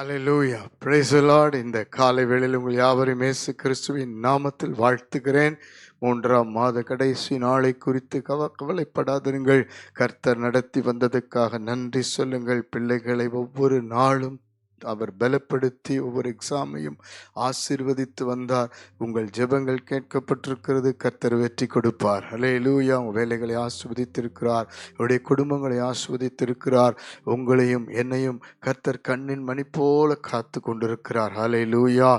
Hallelujah, praise the Lord. இந்த காலை வேளையில் உங்கள் யாவரையும் இயேசு கிறிஸ்துவின் நாமத்தில் வாழ்த்துகிறேன். 3ஆம் மாத கடைசி நாளை குறித்து கவலைப்படாதிருங்கள். கர்த்தர் நடத்தி வந்ததுக்காக நன்றி சொல்லுங்கள். பிள்ளைகளை ஒவ்வொரு நாளும் அவர் பலப்படுத்தி ஒவ்வொரு எக்ஸாமையும் ஆசீர்வதித்து வந்தார். உங்கள் ஜெபங்கள் கேட்கப்பட்டிருக்கிறது. கர்த்தர் வெற்றி கொடுப்பார். ஹல்லேலூயா. உங்கள் வேலைகளை ஆசீர்வதித்திருக்கிறார். உங்களுடைய குடும்பங்களை ஆசீர்வதித்திருக்கிறார். உங்களையும் என்னையும் கர்த்தர் கண்ணின் மணி போல காத்து கொண்டிருக்கிறார். ஹல்லேலூயா.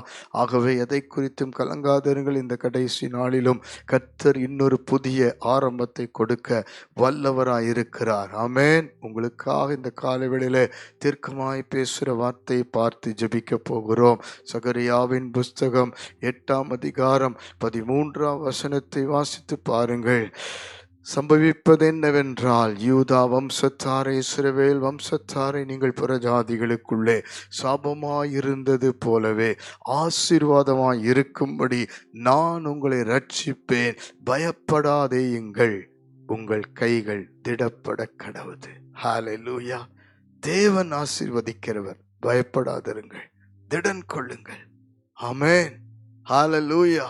ஆகவே எதை குறித்தும் கலங்காதிருங்கள். இந்த கடைசி நாளிலும் கர்த்தர் இன்னொரு புதிய ஆரம்பத்தை கொடுக்க வல்லவராயிருக்கிறார். ஆமென். உங்களுக்காக இந்த காலை வேளையிலே தீர்க்கமாய் பேசுகிற வார்த்தை பார்த்து ஜெபிக்க போகிறோம். சகரியாவின் புஸ்தகம் 8ஆம் அதிகாரம் 13ஆம் வசனத்தை வாசித்து பாருங்கள். சம்பவிப்பது என்னவென்றால், யூதா வம்சத்தாரை, இஸ்ரவேல் வம்சத்தாரை நீங்கள் புறஜாதிகளுக்குள்ளே சாபமாயிருந்தது போலவே ஆசீர்வாதமாய் இருக்கும்படி நான் உங்களை ரட்சிப்பேன். பயப்படாதேயுங்கள், உங்கள் கைகள் திடப்பட கடவுது. ஹல்லேலூயா. தேவன் ஆசீர்வதிக்கிறவர். பயப்படாதிருங்கள், திடன் கொள்ளுங்கள். ஆமென். ஹல்லேலூயா.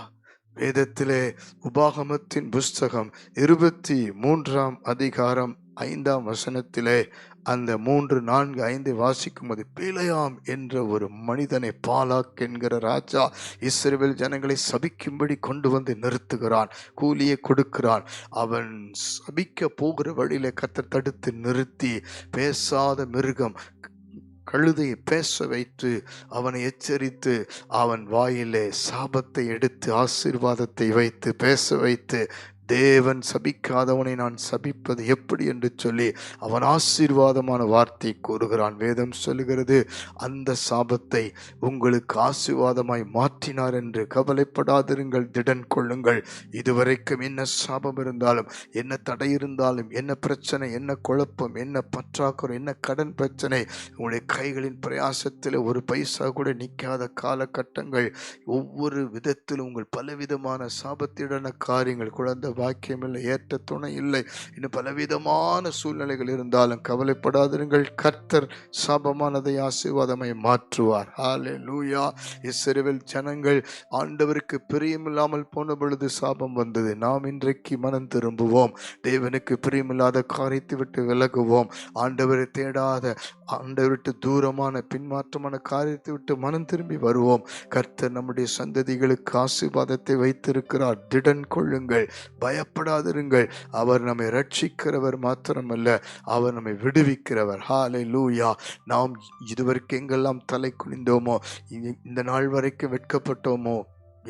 வேதத்திலே உபாகமத்தின் புஸ்தகம் 23ஆம் அதிகாரம் 5ஆம் வசனத்திலே அந்த 3, 4, 5 வாசிக்கும் போது, பிலேயாம் என்ற ஒரு மனிதனை பாலாக் என்கிற ராஜா இஸ்ரவேல் ஜனங்களை சபிக்கும்படி கொண்டு வந்து நிறுத்துகிறான். கூலியை கொடுக்கிறான். அவன் சபிக்க போகிற வழியிலே கர்த்தர் தடுத்து நிறுத்தி, பேசாத மிருகம் கழுதையை பேச வைத்து அவனை எச்சரித்து, அவன் வாயிலே சாபத்தை எடுத்து ஆசீர்வாதத்தை வைத்து பேச வைத்து, தேவன் சபிக்காதவனை நான் சபிப்பது எப்படி என்று சொல்லி அவன் ஆசீர்வாதமான வார்த்தை கூறுகிறான். வேதம் சொல்லுகிறது, அந்த சாபத்தை உங்களுக்கு ஆசீர்வாதமாய் மாற்றினார் என்று. கவலைப்படாதிருங்கள், திடன் கொள்ளுங்கள். இதுவரைக்கும் என்ன சாபம் இருந்தாலும், என்ன தடை இருந்தாலும், என்ன பிரச்சனை, என்ன குழப்பம், என்ன பற்றாக்குறை, என்ன கடன் பிரச்சனை, உங்களுடைய கைகளின் பிரயாசத்தில் ஒரு பைசா கூட நிற்காத காலகட்டங்கள், ஒவ்வொரு விதத்திலும் உங்கள் பலவிதமான சாபத்திடான காரியங்கள், குழந்தை பாக்கியம் இல்லை, ஏற்ற துணை இல்லை, இன்னும் பலவிதமான சூழ்நிலைகள் இருந்தாலும் கவலைப்படாதிருங்கள். கர்த்தர் சாபமானதை ஆசீர்வாதமாய் மாற்றுவார். ஹல்லேலூயா. இஸ்ரவேல் ஜனங்கள் ஆண்டவருக்கு பிரியமில்லாமல் போன பொழுது சாபம் வந்தது. நாம் இன்றைக்கு மனம் திரும்புவோம். தேவனுக்கு பிரியமில்லாத காரியத்தை விட்டு விலகுவோம். ஆண்டவரை தேடாத, ஆண்டவருக்கு தூரமான பின்மாற்றமான காரியத்தை விட்டு மனம் திரும்பி வருவோம். கர்த்தர் நம்முடைய சந்ததிகளுக்கு ஆசீர்வாதத்தை வைத்திருக்கிறார். திடன் கொள்ளுங்கள், பயப்படாதிருங்கள். அவர் நம்மை ரட்சிக்கிறவர் மாத்திரமல்ல, அவர் நம்மை விடுவிக்கிறவர். ஹல்லேலூயா. நாம் இதுவரைக்கும் எங்கெல்லாம் தலை குனிந்தோமோ, இந்த நாள் வரைக்கும் வெட்கப்பட்டோமோ,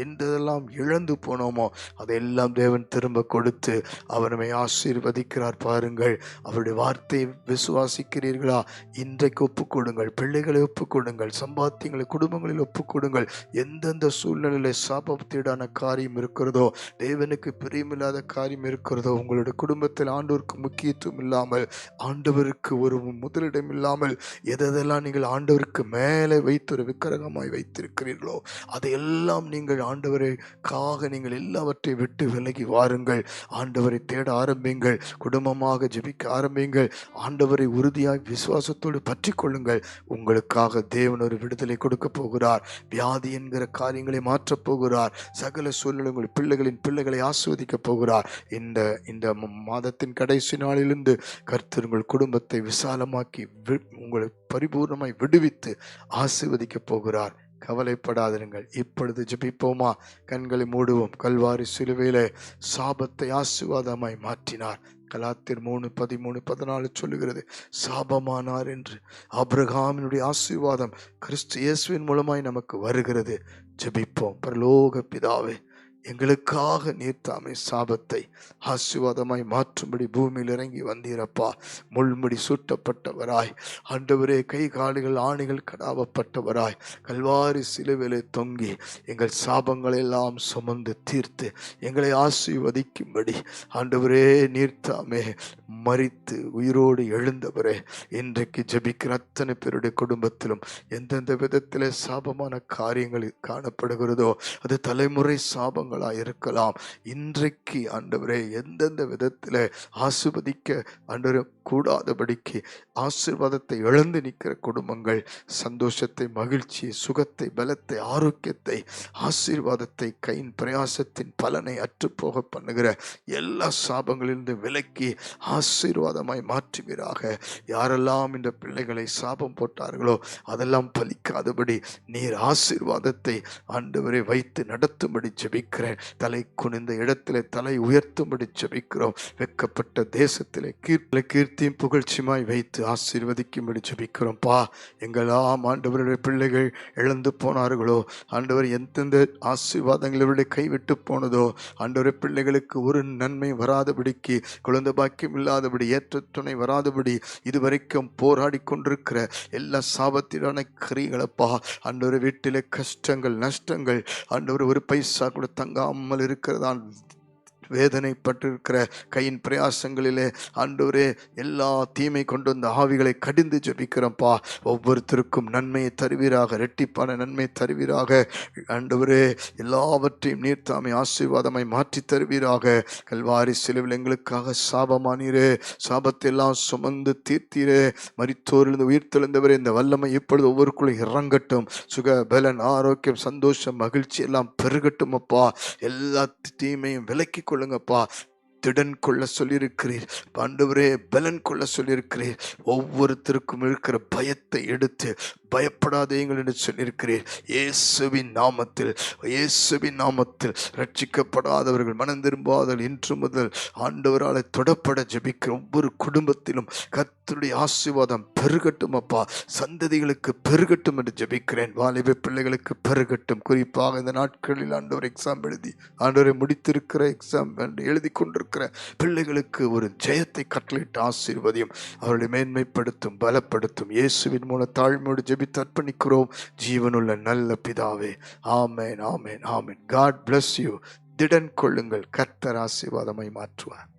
எந்தெல்லாம் இழந்து போனோமோ, அதையெல்லாம் தேவன் திரும்ப கொடுத்து அவர் நம்மை ஆசீர்வதிக்கிறார். பாருங்கள். அவருடைய வார்த்தையை விசுவாசிக்கிறீர்களா? இன்றைக்கு ஒப்புக்கொடுங்கள். பிள்ளைகளை ஒப்புக்கொடுங்கள். சம்பாத்தியங்களை குடும்பங்களில் ஒப்புக்கொடுங்கள். எந்தெந்த சூழ்நிலையில் சாபத்தீடான காரியம் இருக்கிறதோ, தேவனுக்கு பிரியமில்லாத காரியம் இருக்கிறதோ, உங்களுடைய குடும்பத்தில் ஆண்டவருக்கு முக்கியத்துவம் இல்லாமல், ஆண்டவருக்கு ஒரு முதலிடம் இல்லாமல், எதெல்லாம் நீங்கள் ஆண்டவருக்கு மேலே வைத்து ஒரு விக்கிரகமாய் வைத்திருக்கிறீர்களோ, அதையெல்லாம் நீங்கள் ஆண்டவருக்காக நீங்கள் எல்லாவற்றை விட்டு விலகி வாருங்கள். ஆண்டவரை தேட ஆரம்பிங்கள். குடும்பமாக ஜெபிக்க ஆரம்பிங்கள். ஆண்டவரை உறுதியாய் விசுவாசத்தோடு பற்றி கொள்ளுங்கள். உங்களுக்காக தேவன் ஒரு விடுதலை கொடுக்க போகிறார். வியாதி என்கிற காரியங்களை மாற்றப் போகிறார். சகல சூழ்நிலை உங்கள் பிள்ளைகளின் பிள்ளைகளை ஆஸ்வதிக்க போகிறார். இந்த மாதத்தின் கடைசி நாளிலிருந்து கர்த்தர் உங்கள் குடும்பத்தை விசாலமாக்கி உங்களை பரிபூர்ணமாய் விடுவித்து ஆசீர்வதிக்க போகிறார். கவலைப்படாதிருங்கள். இப்பொழுது ஜெபிப்போமா? கண்களை மூடுவோம். கல்வாரி சிலுவையிலே சாபத்தை ஆசீர்வாதமாய் மாற்றினார். கலாத்தியர் 3:13-14 சொல்லுகிறது, சாபமானார் என்று. ஆபிரகாமினுடைய ஆசீர்வாதம் கிறிஸ்து இயேசுவின் மூலமாய் நமக்கு வருகிறது. ஜெபிப்போம். பரலோக பிதாவே, எங்களுக்காக நீர் தாமே சாபத்தை ஆசீர்வாதமாய் மாற்றும்படி பூமியில் இறங்கி வந்தீரப்பா. முள்முடி சூட்டப்பட்டவராய், ஆண்டவரே, கை கால்கள் ஆணிகள் கடாவப்பட்டவராய், கல்வாரி சிலுவையிலே தொங்கி எங்கள் சாபங்களை எல்லாம் சுமந்து தீர்த்து எங்களை ஆசீர்வதிக்கும்படி ஆண்டவரே நீர் தாமே மரித்து உயிரோடு எழுந்தவரே, இன்றைக்கு ஜெபிக்கிற அத்தனை பேருடைய குடும்பத்திலும் எந்தெந்த விதத்திலே சாபமான காரியங்கள் காணப்படுகிறதோ, அது தலைமுறை சாபங்கள் குடும்பங்களாக இருக்கலாம். இன்றைக்கு ஆண்டவரே எந்தெந்த விதத்தில் ஆசீர்வதிக்க ஆண்டவரே கூடாதபடிக்கு ஆசீர்வாதத்தை இழந்து நிற்கிற குடும்பங்கள், சந்தோஷத்தை, மகிழ்ச்சி, சுகத்தை, பலத்தை, ஆரோக்கியத்தை, ஆசீர்வாதத்தை, கையின் பிரயாசத்தின் பலனை அற்றுப்போக பண்ணுகிற எல்லா சாபங்களிலிருந்து விலக்கி ஆசீர்வாதமாய் மாற்றுவீராக. யாரெல்லாம் இந்த பிள்ளைகளை சாபம் போட்டார்களோ அதெல்லாம் பலிக்காதபடி நீர் ஆசீர்வாதத்தை ஆண்டவரை வைத்து நடத்தும்படி ஜெபிக்கிறேன். தலை குனிந்த இடத்திலே தலை உயர்த்தும்படி ஜெபிக்கிறோம். வெட்கப்பட்ட தேசத்திலே கீர்த்தியும் புகழ்ச்சியுமாய் வைத்து ஆசீர்வதிக்கும்படி ஜெபிக்கிறோம்ப்பா. எங்கெல்லாம் ஆண்டவருடைய பிள்ளைகள் இழந்து போனார்களோ ஆண்டவர், எந்தெந்த ஆசீர்வாதங்களுடைய கைவிட்டு போனதோ ஆண்டவருடைய பிள்ளைகளுக்கு ஒரு நன்மை வராதபடிக்கு, குழந்தை பாக்கியம் இல்லாதபடி, ஏற்ற துணை வராதபடி இதுவரைக்கும் போராடி கொண்டிருக்கிற எல்லா சாபத்திலான கிரிகளப்பா ஆண்டவர், வீட்டிலே கஷ்டங்கள், நஷ்டங்கள் ஆண்டவர், ஒரு பைசா கூட தங்காமல் இருக்கிறதான் வேதனைப்பட்டிருக்கிற கையின் பிரயாசங்களிலே ஆண்டவரே எல்லா தீமை கொண்டு வந்த ஆவிகளை கடிந்து ஜெபிக்கிறோம்ப்பா. ஒவ்வொருத்தருக்கும் நன்மையை தருவீராக, இரட்டிப்பான நன்மை தருவீராக ஆண்டவரே. எல்லாவற்றையும் நீர் தாமே ஆசீர்வாதமாய் மாற்றி தருவீராக. கல்வாரி சிலுவையில் எங்களுக்காக சாபமானீரே, சாபத்தை எல்லாம் சுமந்து தீர்த்தீரே. மரித்தோரிலிருந்து உயிர் தெழுந்தவரே, இந்த வல்லமை இப்பொழுது ஒவ்வொருக்குள்ள இறங்கட்டும். சுக பலன், ஆரோக்கியம், சந்தோஷம், மகிழ்ச்சி எல்லாம் பெருகட்டும் அப்பா. எல்லா தீமையும் விலக்கி கொள்ளுங்கப்பா. திடன் கொள்ள சொல்லியிருக்கிறீர் ஆண்டவரே, பலன் கொள்ள சொல்லியிருக்கிறீர். ஒவ்வொருத்தருக்கும் இருக்கிற பயத்தை எடுத்து பயப்படாதீங்கள் என்று சொல்லியிருக்கிறீர். இயேசுவின் நாமத்தில், இயேசுவின் நாமத்தில் ரட்சிக்கப்படாதவர்கள், மனம் திரும்பாதவர்கள் இன்று முதல் ஆண்டவரால் தொடப்பட ஜெபிக்கிற ஒவ்வொரு குடும்பத்திலும் கர்த்தருடைய ஆசீர்வாதம் பெருகட்டும் அப்பா. சந்ததிகளுக்கு பெருகட்டும் என்று ஜெபிக்கிறேன். வாலிப பிள்ளைகளுக்கு பெருகட்டும். குறிப்பாக இந்த நாட்களில் ஆண்டவர் எக்ஸாம் எழுதி ஆண்டவரை முடித்திருக்கிற, எக்ஸாம் எழுதி கொண்டிருக்கிற பிள்ளைகளுக்கு ஒரு ஜெயத்தை கட்டளையிட்டு ஆசீர்வதியும். அவர்களை மேன்மைப்படுத்தும், பலப்படுத்தும். இயேசுவின் மூலம் தாழ்மையோடு ஜெபித்து அர்ப்பணிக்கிறோம் ஜீவனுள்ள நல்ல பிதாவே. ஆமென், ஆமென், ஆமென். God bless you. திடன் கொள்ளுங்கள். கர்த்தர் ஆசீர்வாதமாய் மாற்றுவார்.